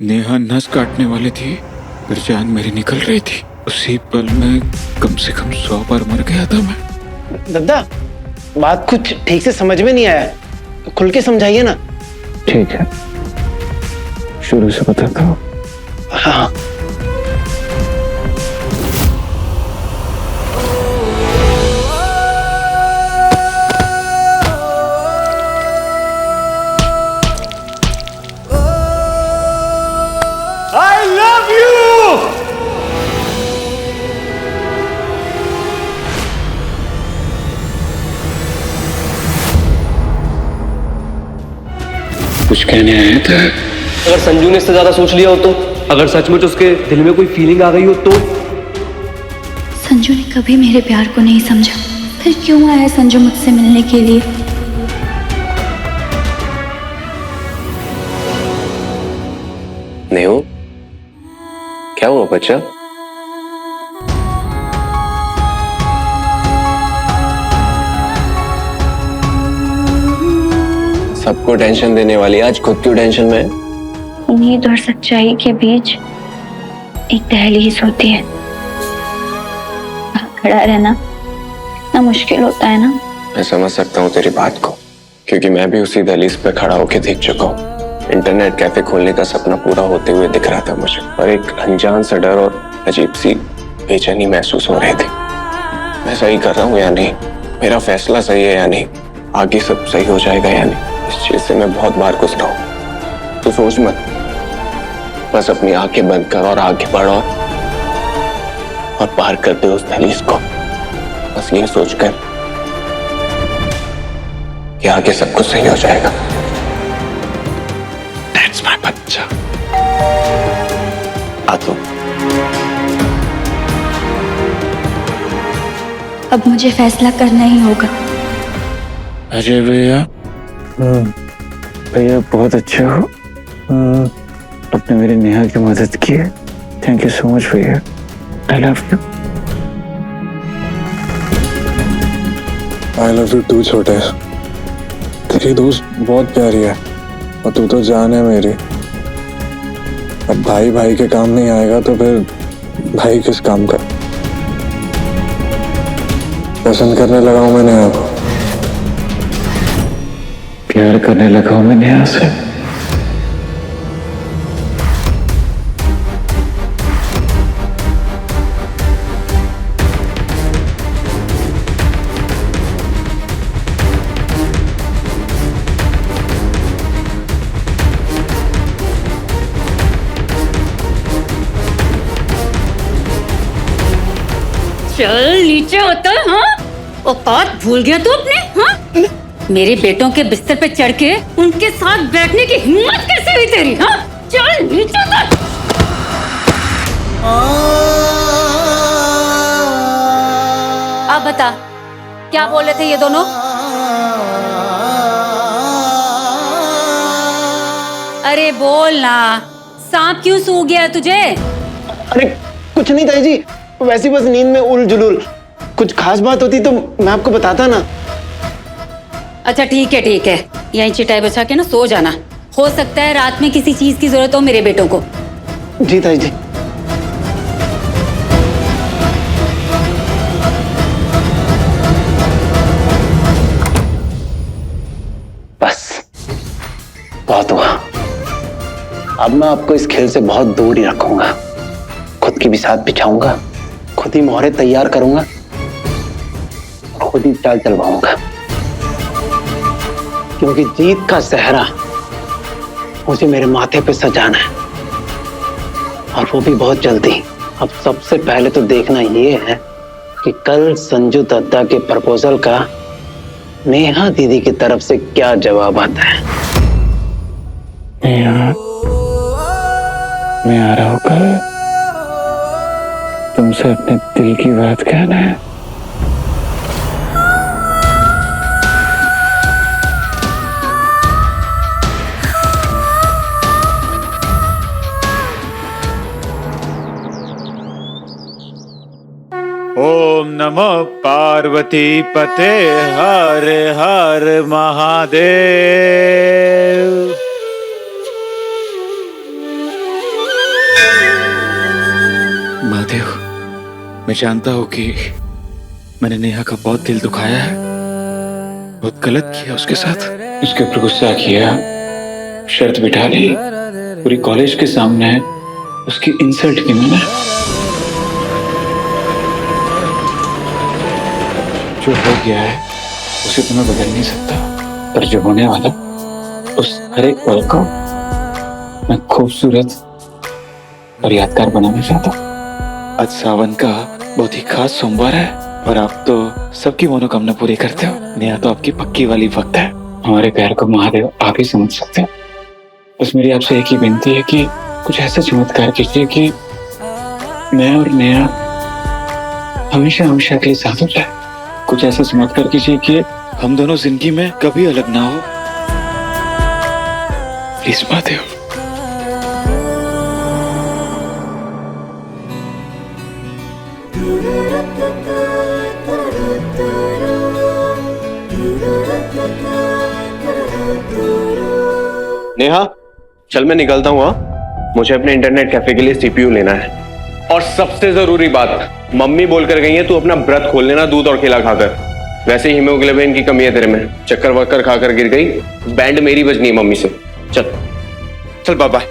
नेहा नस काटने वाली थी, फिर जान मेरी निकल रही थी। उसी पल में कम से कम 100 बार मर गया था मैं। दादा, बात कुछ ठीक से समझ में नहीं आया, खुल के समझाइए ना। ठीक है, शुरू से बताता हूँ। हाँ। I love you! कुछ कहने आया था। अगर संजू ने इससे ज्यादा सोच लिया हो तो, अगर सचमुच उसके दिल में कोई फीलिंग आ गई हो तो। संजू ने कभी मेरे प्यार को नहीं समझा, फिर क्यों आया संजू मुझसे मिलने के लिए? नेहो, क्या हुआ बच्चा? सबको टेंशन देने वाली आज खुद क्यों टेंशन में है? उम्मीद और सच्चाई के बीच एक दहलीज होती है। खड़ा रहना इतना मुश्किल होता है ना। मैं समझ सकता हूँ तेरी बात को, क्योंकि मैं भी उसी दहलीज पे खड़ा होके देख चुका हूँ। इंटरनेट कैफे खोलने का सपना पूरा होते हुए दिख रहा था मुझे, और एक अनजान सा डर और अजीब सी बेचैनी महसूस हो रही थी। मैं सही कर रहा हूँ या नहीं, मेरा फैसला सही है या नहीं, आगे सब सही हो जाएगा या नहीं, इस चीज से मैं बहुत बार गुजरा हूँ। तू सोच मत, बस अपनी आंखें बंद कर और आगे बढ़ और पार कर दे उस दहलीज को। बस ये सोचकर कि आगे सब कुछ सही हो जाएगा। That's my बच्चा। आ तो। अब मुझे फैसला करना ही होगा। अजय भैया, भैया बहुत अच्छे हो। आपने मेरी नेहा की मदद की है। थैंक यू सो मच भैया। I love you. I love you too छोटे। तेरी दोस्त बहुत प्यारी है और तू तो जान है मेरी। अब भाई भाई के काम नहीं आएगा तो फिर भाई किस काम का? पसंद करने लगा हूं मैं नेहा को। प्यार करने लगा हूं मैं नेहा से। चल नीचे उतर। हाँ, औकात भूल गया तू अपने? हाँ, मेरे बेटों के बिस्तर पे चढ़ के उनके साथ बैठने की हिम्मत कैसे हुई तेरी? हाँ, चल नीचे उतर। अब बता, क्या बोले थे ये दोनों? अरे बोल ना, सांप क्यों सूख गया तुझे? अरे कुछ नहीं ताई जी, वैसी बस नींद में उल जुलूल। कुछ खास बात होती तो मैं आपको बताता ना। अच्छा ठीक है, यहीं चिटाई बिछा के ना सो जाना। हो सकता है रात में किसी चीज की जरूरत हो मेरे बेटों को। जी ताई जी। बस बहुत हुआ। अब मैं आपको इस खेल से बहुत दूर ही रखूंगा। खुद की बिसात बिछाऊंगा, खुद ही मोहरे तैयार करूंगा, खुद ही चाल चलवाऊंगा, क्योंकि जीत का सेहरा मुझे मेरे माथे पे सजाना है, और वो भी बहुत जल्दी। अब सबसे पहले तो देखना ये है कि कल संजू दत्ता के प्रपोजल का नेहा दीदी की तरफ से क्या जवाब आता है। नेहा, मैं आ रहा हूँ कल। तुमसे अपने दिल की बात कहना है। ओम नमो पार्वती पते हर हर महादेव। महादेव, मैं जानता हूँ कि मैंने नेहा का बहुत दिल दुखाया है, बहुत गलत किया उसके साथ, उसके ऊपर गुस्सा किया, शर्त बिठा ली, पूरी कॉलेज के सामने उसकी इंसल्ट की मैंने। जो हो गया है उसे तो मैं बदल नहीं सकता, पर जो होने वाला उस हर एक पल को मैं खूबसूरत और यादगार बनाना चाहता हूँ। आज सावन का बहुत ही खास सोमवार है और आप तो सबकी मनोकामना पूरी करते हो। नेहा तो आपकी पक्की वाली भक्त है। हमारे प्यार को महादेव आप ही समझ सकते हैं। बस मेरी आपसे एक ही विनती है कि कुछ ऐसा चमत्कार कीजिए कि मैं और नेहा हमेशा हमेशा के लिए साथ हो जाए। कुछ ऐसा चमत्कार कीजिए कि हम दोनों जिंदगी में कभी अलग ना हो। प्लीज महादेव। नेहा, चल मैं निकलता हूँ। हाँ, मुझे अपने इंटरनेट कैफे के लिए सीपीयू लेना है। और सबसे जरूरी बात, मम्मी बोलकर गई है तू अपना व्रत खोल लेना दूध और केला खाकर। वैसे हीमोग्लोबिन की कमी है तेरे में, चक्कर वक्कर खाकर गिर गई, बैंड मेरी बजनी है मम्मी से। चल चल बाय बाय।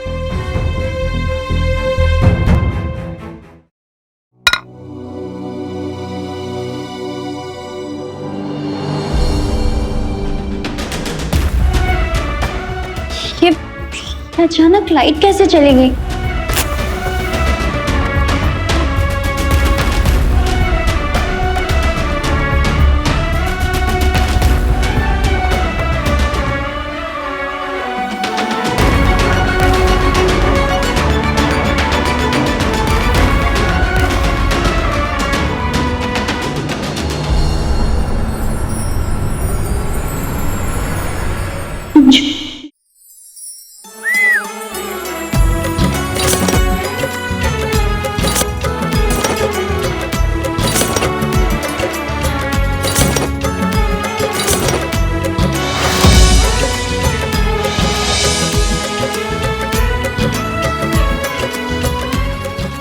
ये अचानक लाइट कैसे चली गई?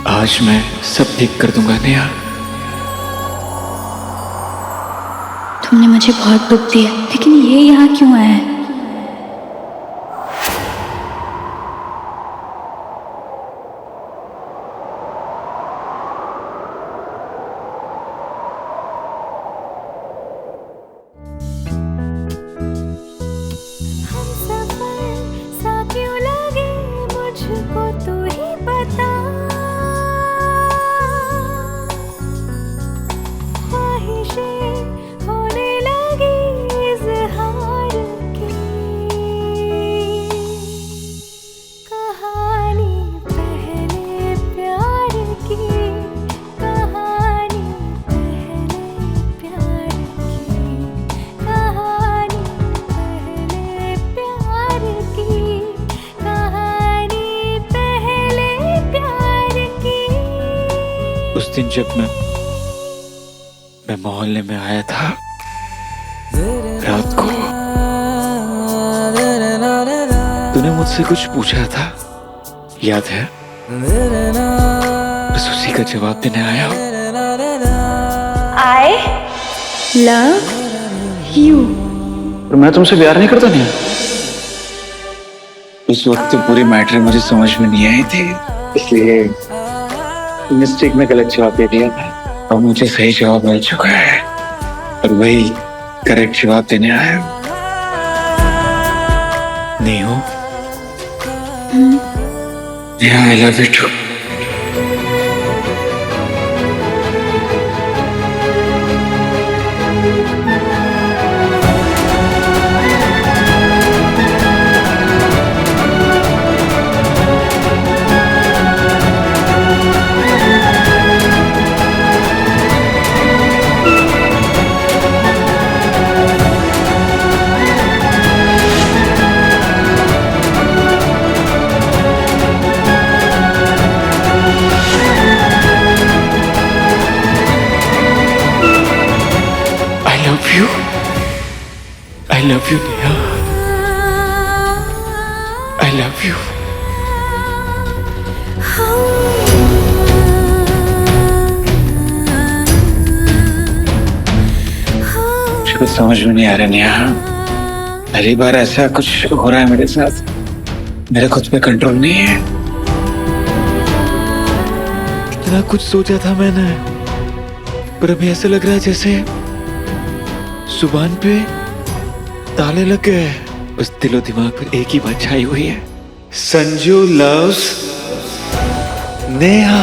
आज मैं सब ठीक कर दूंगा नेहा। तुमने मुझे बहुत दुख दिया, लेकिन ये यहाँ क्यों आया है? उस दिन जब मैं मोहल्ले में आया था रात को, तूने मुझसे कुछ पूछा था, याद है? बस उसी का जवाब देने आया हूँ। I love you। और मैं तुमसे प्यार नहीं करता नहीं। उस वक्त तो पूरी मैटर मुझे समझ में नहीं आई थी, इसलिए मिस्टेक में गलत जवाब दे दिया था। अब मुझे सही जवाब मिल चुका है और वही करेक्ट जवाब देने आया हूँ। नहीं हो? I love you too. I love you, Neha. I love you. मुझे कुछ समझ में नहीं आ रहा नेहा। पहली बार ऐसा कुछ हो रहा है मेरे साथ। मेरा खुद पे कंट्रोल नहीं है। इतना कुछ सोचा था मैंने, पर अभी ऐसा लग रहा है जैसे जुबान पे ताले लग गए। बस दिलो दिमाग पर एक ही बात छाई हुई है, संजू लव्स नेहा।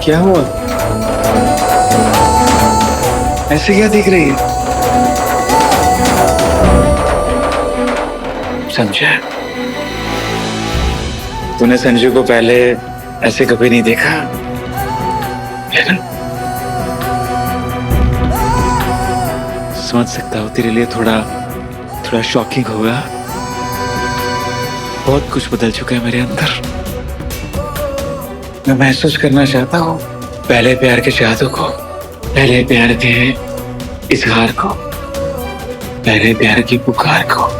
क्या हुआ? ऐसे क्या दिख रही है? समझा? तूने संजू को पहले ऐसे कभी नहीं देखा है ना? समझ सकता हूँ तेरे लिए थोड़ा शॉकिंग होगा। बहुत कुछ बदल चुका है मेरे अंदर। मैं महसूस करना चाहता हूँ पहले प्यार के जादू को, पहले प्यार के इजहार को, पहले प्यार की पुकार को।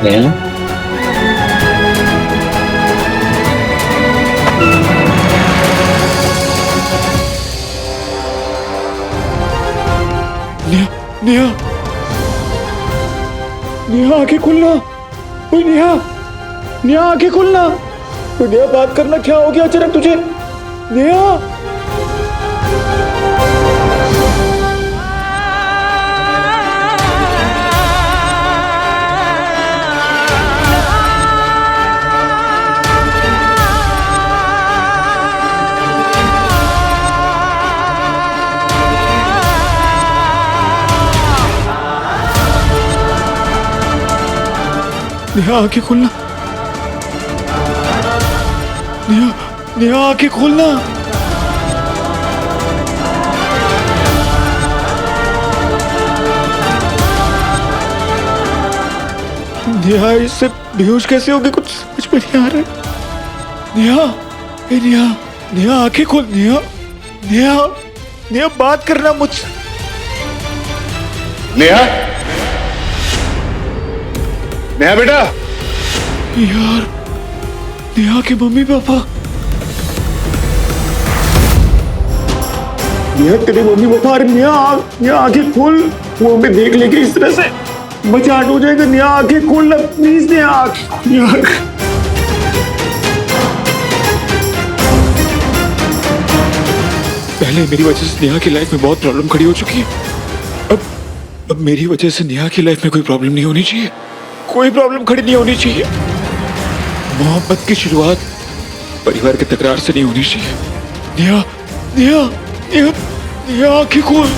नेहा, नेहा, नेहा आंखें खुलना। ओए नेहा, नेहा आंखें खुलना। ओए नेहा बात करना, क्या हो गया अचानक तुझे? नेहा, नेहा आंखें खोलना। नेहा, नेहा आंखें खोलना। नेहा इससे बेहोश कैसे होगी, कुछ समझ में नहीं आ रहा है। नेहा, ए नेहा, नेहा आंखें खोल। नेहा, नेहा, नेहा बात करना मुझसे। नेहा, नेहा बेटा। यार, नेहा के मम्मी पापा। नेहा तेरे मम्मी पापा। अरे नेहा, नेहा आंखें खोल। वो हमें देख लेंगे इस तरह से, मजाक हो जाएगा। नेहा आंखें खोल ना प्लीज। नेहा, नेहा। पहले मेरी वजह से नेहा की लाइफ में बहुत प्रॉब्लम खड़ी हो चुकी है। अब मेरी वजह से नेहा की लाइफ में कोई प्रॉब्लम नहीं होनी चाहिए। कोई प्रॉब्लम खड़ी नहीं होनी चाहिए। मोहब्बत की शुरुआत परिवार के तकरार से नहीं होनी चाहिए। नेहा, नेहा, नेहा, नेहा आंखें खोल।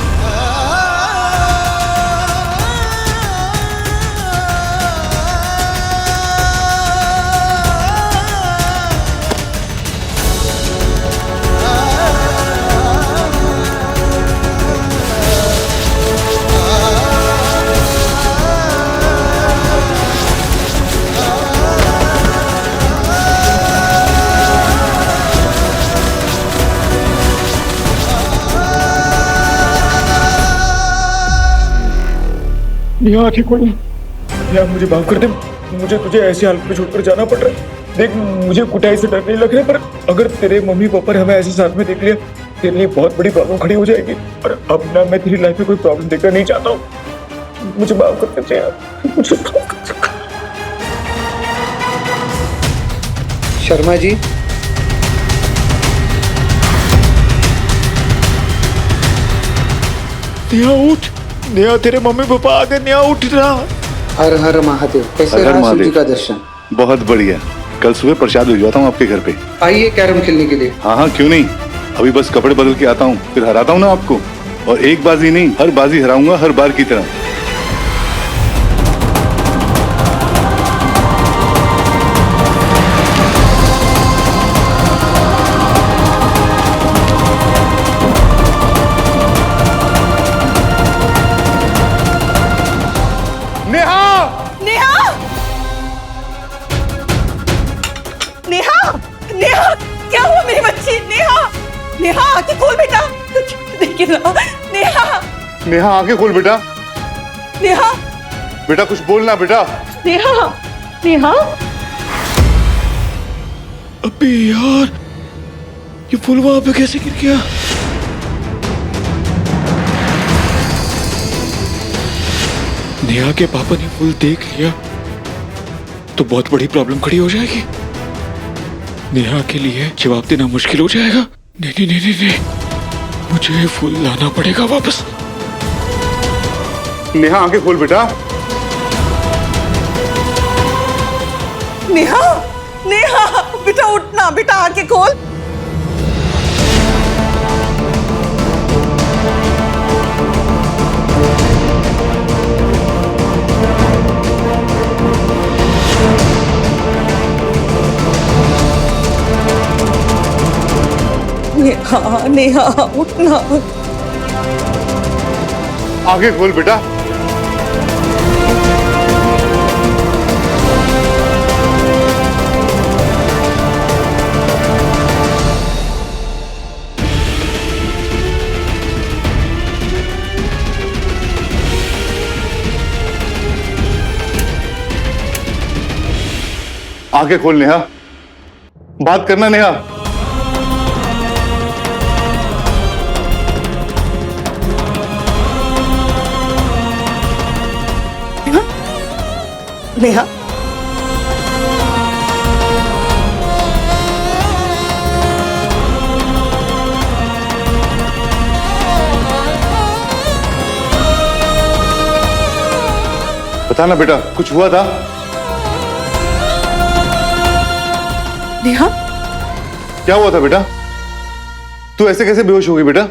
नेहा आंखें खोल। नेहा मुझे माफ कर दे। मुझे तुझे ऐसी हालत में छोड़कर जाना पड़ रहा है। देख, मुझे कुटाई से डर नहीं लग रहा, पर अगर तेरे मम्मी पापा ने हमें ऐसे साथ में देख लिया, तेरे लिए बहुत बड़ी प्रॉब्लम खड़ी हो जाएगी। और अब ना मैं तेरी लाइफ में कोई प्रॉब्लम देखना नहीं चाहता हूँ। मुझे माफ कर दे यार, मुझे माफ कर दे। शर्मा जी, नेहा उठ। नेहा तेरे मम्मी पापा आ गए। नेहा उठ रहा। हर हर महादेव। कैसे हर हर रहा शिव जी महादेव। का दर्शन? बहुत बढ़िया। कल सुबह प्रसाद भिजवाता हूँ आपके घर पे। आइए कैरम खेलने के लिए। हाँ हाँ, क्यों नहीं। अभी बस कपड़े बदल के आता हूँ, फिर हराता हूँ ना आपको। और एक बाजी नहीं, हर बाजी हराऊंगा, हर बार की तरह। नेहा, क्या हुआ मेरी बच्ची? नेहा, नेहा आंखें खोल बेटा। देखिए ना, नेहा, नेहा आंखें खोल बेटा। नेहा, बेटा कुछ बोलना बेटा। नेहा, नेहा। अबे यार, ये फूल वहां पे कैसे गिर गया? नेहा के पापा ने फूल देख लिया तो बहुत बड़ी प्रॉब्लम खड़ी हो जाएगी। नेहा के लिए जवाब देना मुश्किल हो जाएगा। नहीं नहीं नहीं नहीं, नहीं। मुझे फूल लाना पड़ेगा वापस। नेहा आंखें खोल बेटा। नेहा, नेहा, बेटा उठना, बेटा आंखें खोल। नेहा, नेहा उठना। आंखें खोल बेटा। आंखें खोल नेहा, बात करना नेहा। नेहा, बताना बेटा, कुछ हुआ था? नेहा, क्या हुआ था बेटा? तू ऐसे कैसे बेहोश हो गई बेटा?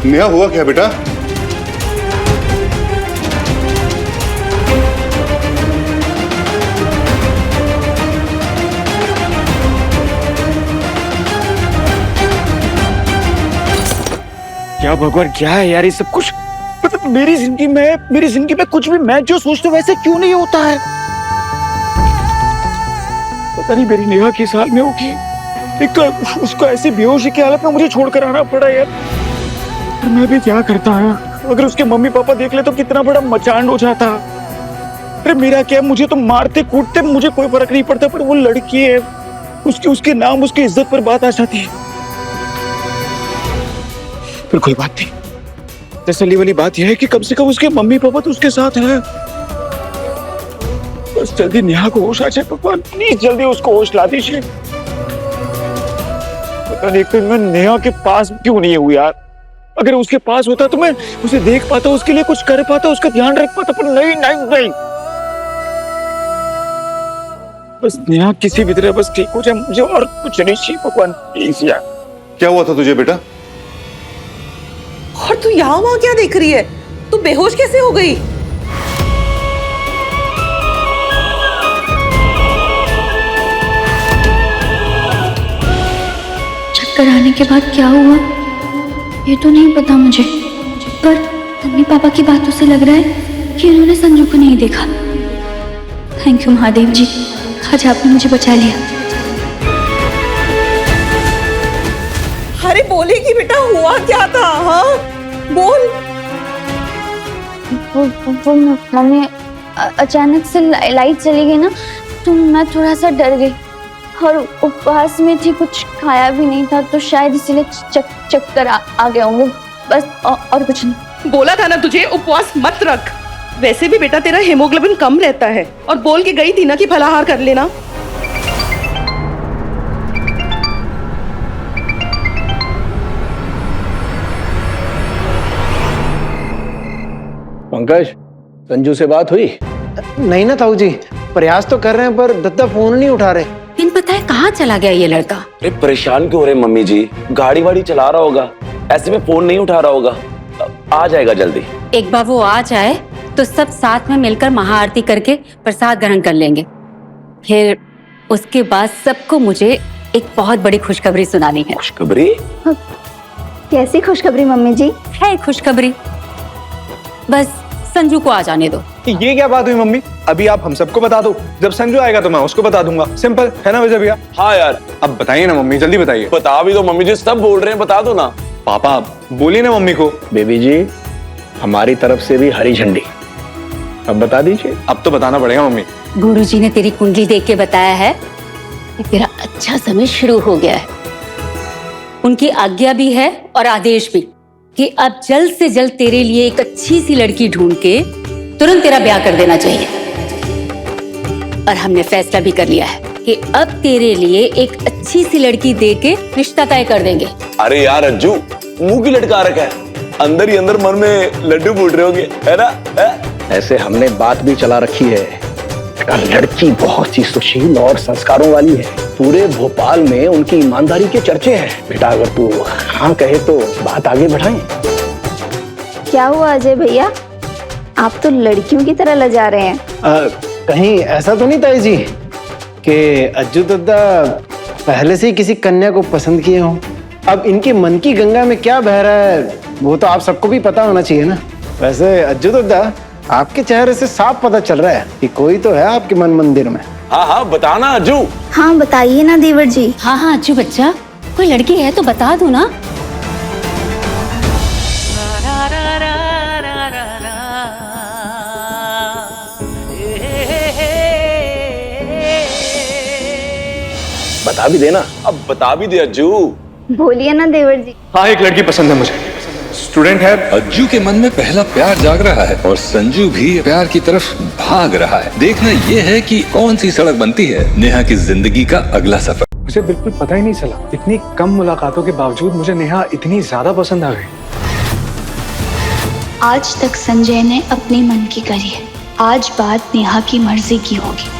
नेहा हुआ क्या बेटा? क्या भगवान, क्या है यार ये सब कुछ? मतलब मेरी जिंदगी में कुछ भी मैं जो सोचता हूँ वैसे क्यों नहीं होता है? पता नहीं मेरी नेहा किस हाल में होगी। एक तो उसको ऐसी बेहोशी की हालत में मुझे छोड़कर आना पड़ा यार। और मैं भी क्या करता है, अगर उसके मम्मी पापा देख ले तो कितना बड़ा मचान हो जाता। अरे मेरा क्या, मुझे तो मारते कूटते मुझे कोई फर्क नहीं पड़ता, पर वो लड़की है, उसके नाम उसकी इज्जत पर बात आ जाती है। पर कोई बात नहीं, तसल्ली वाली बात यह है कि कम से कम उसके मम्मी पापा तो उसके साथ हैं। बस जल्दी नेहा को होश आ जाए भगवान, प्लीज जल्दी उसको होश ला दीजिए। पता नहीं कि मैं नेहा के पास क्यों नहीं हूँ यार। अगर उसके पास होता तो मैं उसे देख पाता, उसके लिए कुछ कर पाता, उसका ध्यान रख पाता, पर नहीं नहीं नहीं। बस नेहा किसी भी तरह बस ठीक हो जाए, मुझे और कुछ नहीं चाहिए भगवान, प्लीज यार। क्या हुआ था तुझे बेटा? और तू यहाँ वहाँ क्या देख रही है? तू बेहोश कैसे हो गई? चक्कर आने के बाद क्या हुआ ये तो नहीं पता मुझे, पर मम्मी पापा की बातों से लग रहा है कि इन्होंने संजू को नहीं देखा। थैंक यू महादेव जी, आज आपने मुझे बचा लिया। अरे बोलेगी बेटा, हुआ क्या था? हाँ बोल। वो मम्मी अचानक से लाइट चली गई ना, तो मैं थोड़ा सा डर गई और उपवास में थी, कुछ खाया भी नहीं था, तो शायद इसीलिए चक्कर आ गए होंगे, बस और कुछ नहीं। बोला था ना तुझे उपवास मत रख। वैसे भी बेटा तेरा हेमोग्लोबिन कम रहता है, और बोल के गई थी ना कि फलाहार कर लेना। पंकज, संजू से बात हुई? नहीं ना ताऊ जी, प्रयास तो कर रहे हैं पर दत्ता फोन नहीं उठा रहे। इन पता है कहाँ चला गया ये लड़का? अरे परेशान क्यों हो रहे मम्मी जी, गाड़ी वाड़ी चला रहा होगा, ऐसे में फोन नहीं उठा रहा होगा, आ जाएगा जल्दी। एक बार वो आ जाए तो सब साथ में मिलकर महाआरती करके प्रसाद ग्रहण कर लेंगे, फिर उसके बाद सबको मुझे एक बहुत बड़ी खुशखबरी सुनानी है। खुशखबरी? कैसी खुशखबरी मम्मी जी? है खुशखबरी, बस संजू को आ जाने दो। ये क्या बात हुई मम्मी? अभी आप हम सबको बता दो, जब संजू आएगा तो मैं उसको बता दूंगा। सिंपल है ना विजय भैया? हाँ यार, अब बताइए ना मम्मी, जल्दी बताइए। बता भी दो मम्मी जी, सब बोल रहे हैं, बता दो ना। पापा बोलिए ना मम्मी को। बेबी जी, हमारी तरफ से भी हरी झंडी। अब बता दीजिए। अब तो बताना पड़ेगा मम्मी। गुरुजी ने तेरी कुंडली देख के बताया है कि तेरा अच्छा समय शुरू हो गया है। उनकी आज्ञा भी है और आदेश भी कि अब जल्द से जल्द तेरे लिए एक अच्छी सी लड़की ढूंढ के तुरंत तेरा ब्याह कर देना चाहिए। और हमने फैसला भी कर लिया है कि अब तेरे लिए एक अच्छी सी लड़की दे के रिश्ता तय कर देंगे। अरे यार अज्जू, मुंह की लटका रखा है, अंदर ही अंदर मन में लड्डू फूट रहे होंगे, है ना? ऐसे हमने बात भी चला रखी है। बेटा, लड़की बहुत ही सुशील और संस्कारों वाली है। पूरे भोपाल में उनकी ईमानदारी के चर्चे हैं। बेटा, अगर तू हाँ कहे तो बात आगे बढ़ाएं। क्या हुआ अजय भैया, आप तो लड़कियों की तरह लजा रहे हैं। कहीं ऐसा तो नहीं ताई जी कि अज्जू दद्दा पहले से ही किसी कन्या को पसंद किए हों? अब इनके मन की गंगा में क्या बह रहा है वो तो आप सबको भी पता होना चाहिए ना। वैसे अज्जू दद्दा, आपके चेहरे से साफ पता चल रहा है कि कोई तो है आपके मन मंदिर में। हाँ हाँ बताना अज्जू। हाँ बताइए ना देवर जी। हाँ हाँ अज्जू बच्चा, कोई लड़की है तो बता दो ना। बता भी देना। अब बता भी दे अज्जू। बोलिए ना देवर जी। हाँ, एक लड़की पसंद है मुझे, स्टूडेंट है। अज्जू के मन में पहला प्यार जाग रहा है और संजू भी प्यार की तरफ भाग रहा है। देखना यह है कि कौन सी सड़क बनती है नेहा की जिंदगी का अगला सफर। मुझे बिल्कुल पता ही नहीं चला, इतनी कम मुलाकातों के बावजूद मुझे नेहा इतनी ज्यादा पसंद आ गई। आज तक संजय ने अपने मन की करी है, आज बात नेहा की मर्जी की होगी।